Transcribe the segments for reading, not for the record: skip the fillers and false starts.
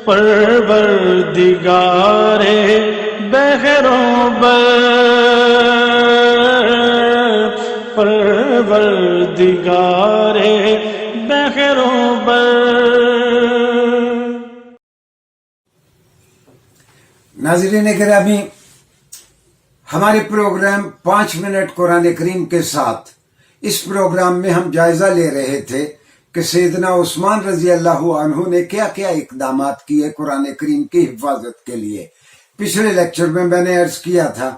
پروردگار بحروں بر، پروردگار بحروں بر۔ ناظرین گرامی، ہمارے پروگرام 5 منٹ قرآن کریم کے ساتھ، اس پروگرام میں ہم جائزہ لے رہے تھے کہ سیدنا عثمان رضی اللہ عنہ نے کیا کیا اقدامات کیے قرآن کریم کی حفاظت کے لیے۔ پچھلے لیکچر میں نے عرض کیا تھا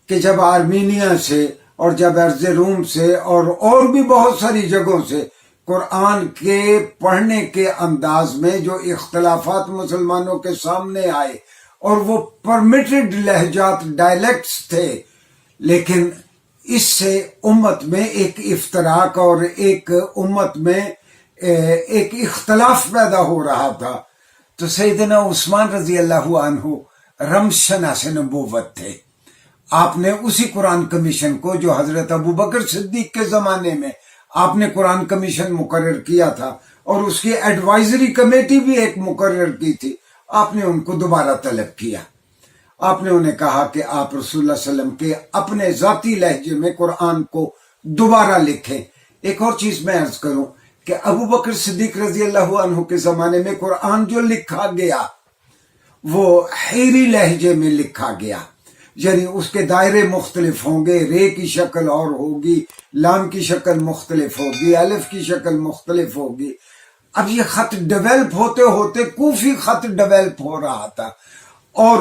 کہ جب آرمینیا سے اور جب ارض روم سے اور بھی بہت ساری جگہوں سے قرآن کے پڑھنے کے انداز میں جو اختلافات مسلمانوں کے سامنے آئے اور وہ پرمیٹڈ لہجات ڈائلیکٹس تھے، لیکن اس سے امت میں ایک افتراق اور ایک امت میں ایک اختلاف پیدا ہو رہا تھا۔ تو سیدنا عثمان رضی اللہ عنہ رمز شناس نبوت تھے۔ آپ نے اسی قرآن کمیشن کو جو حضرت ابوبکر صدیق کے زمانے میں آپ نے قرآن کمیشن مقرر کیا تھا اور اس کی ایڈوائزری کمیٹی بھی ایک مقرر کی تھی، آپ نے ان کو دوبارہ طلب کیا۔ آپ نے انہیں کہا کہ آپ رسول اللہ صلی اللہ علیہ وسلم کے اپنے ذاتی لہجے میں قرآن کو دوبارہ لکھیں۔ ایک اور چیز میں عرض کروں کہ ابوبکر صدیق رضی اللہ عنہ کے زمانے میں قرآن جو لکھا گیا وہ حیری لہجے میں لکھا گیا، یعنی اس کے دائرے مختلف ہوں گے، رے کی شکل اور ہوگی، لام کی شکل مختلف ہوگی، الف کی شکل مختلف ہوگی۔ اب یہ خط ڈیولپ ہوتے ہوتے کوفی خط ڈیولپ ہو رہا تھا، اور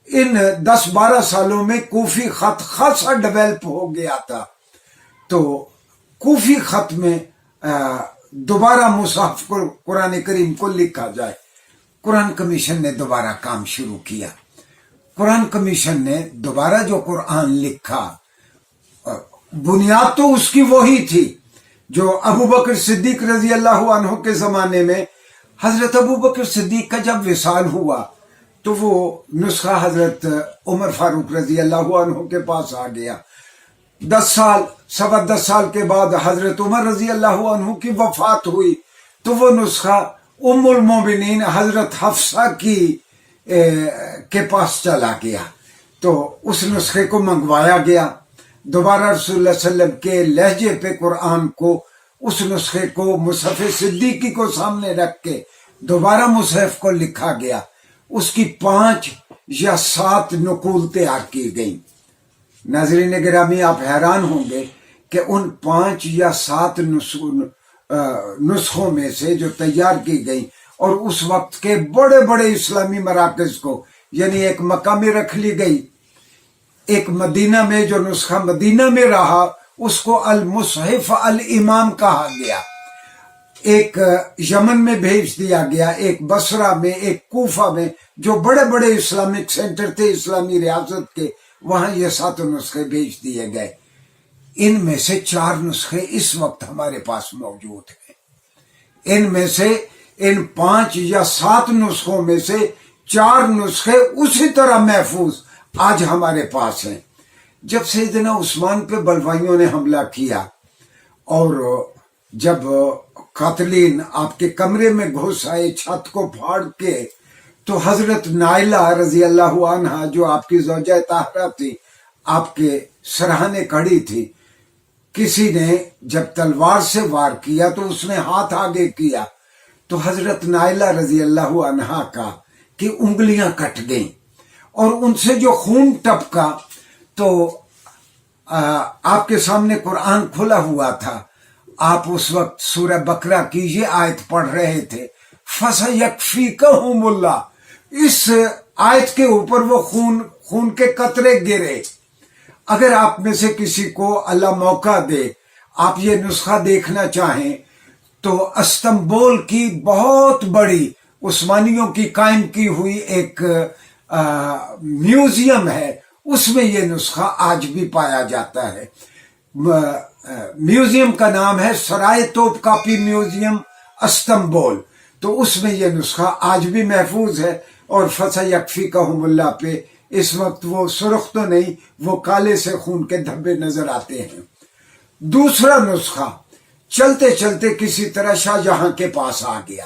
ان 10-12 سالوں میں کوفی خط خاصا ڈیولپ ہو گیا تھا۔ تو کوفی خط میں دوبارہ مصحف کو قرآن کریم کو لکھا جائے۔ قرآن کمیشن نے دوبارہ کام شروع کیا۔ قرآن کمیشن نے دوبارہ جو قرآن لکھا، بنیاد تو اس کی وہی تھی جو ابوبکر صدیق رضی اللہ عنہ کے زمانے میں حضرت ابوبکر صدیق کا جب وصال ہوا تو وہ نسخہ حضرت عمر فاروق رضی اللہ عنہ کے پاس آ گیا۔ 10 سال کے بعد حضرت عمر رضی اللہ عنہ کی وفات ہوئی تو وہ نسخہ ام المومنین حضرت حفصہ کے پاس چلا گیا، تو اس نسخے کو منگوایا گیا۔ دوبارہ رسول اللہ صلی اللہ علیہ وسلم کے لہجے پہ قرآن کو، اس نسخے کو مصحف صدیقی کو سامنے رکھ کے دوبارہ مصحف کو لکھا گیا۔ اس کی 5 یا 7 نقول تیار کی گئیں۔ ناظرین گرامی، آپ حیران ہوں گے کہ ان 5 یا 7 نسخوں میں سے جو تیار کی گئیں اور اس وقت کے بڑے بڑے اسلامی مراکز کو، یعنی ایک مکہ میں رکھ لی گئی، ایک مدینہ میں جو نسخہ مدینہ میں رہا اس کو المصحف الامام کہا گیا، ایک یمن میں بھیج دیا گیا، ایک بصرہ میں، ایک کوفہ میں، جو بڑے بڑے اسلامک سینٹر تھے اسلامی ریاست کے، وہاں یہ 7 نسخے بھیج دیے گئے۔ ان میں سے 4 نسخے اس وقت ہمارے پاس موجود ہیں۔ ان میں سے ان 5 یا 7 نسخوں میں سے 4 نسخے اسی طرح محفوظ آج ہمارے پاس ہیں۔ جب سیدنا عثمان پہ بلوائیوں نے حملہ کیا اور جب قاتلین آپ کے کمرے میں گھس آئے چھت کو پھاڑ کے، تو حضرت نائلہ رضی اللہ عنہا جو آپ کی زوجہ طاہرہ تھی، آپ کے سرہانے کھڑی تھی، کسی نے جب تلوار سے وار کیا تو اس نے ہاتھ آگے کیا تو حضرت نائلہ رضی اللہ عنہا کی انگلیاں کٹ گئیں اور ان سے جو خون ٹپکا، تو آپ کے سامنے قرآن کھلا ہوا تھا، آپ اس وقت سورہ بقرہ کی یہ آیت پڑھ رہے تھے، فَسَيَكْفِيكَهُمُ اللَّهُ۔ اس آیت کے اوپر وہ خون کے قطرے گرے۔ اگر آپ میں سے کسی کو اللہ موقع دے، آپ یہ نسخہ دیکھنا چاہیں تو استنبول کی بہت بڑی عثمانیوں کی قائم کی ہوئی ایک میوزیم ہے، اس میں یہ نسخہ آج بھی پایا جاتا ہے۔ میوزیم کا نام ہے سرائے توپ کاپی میوزیم استنبول، تو اس میں یہ نسخہ آج بھی محفوظ ہے، اور فَسَيَكْفِيكَهُمُ اللَّهُ پہ اس وقت وہ سرخ تو نہیں، وہ کالے سے خون کے دھبے نظر آتے ہیں۔ دوسرا نسخہ چلتے چلتے کسی طرح شاہ جہاں کے پاس آ گیا۔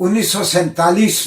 1947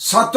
7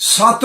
7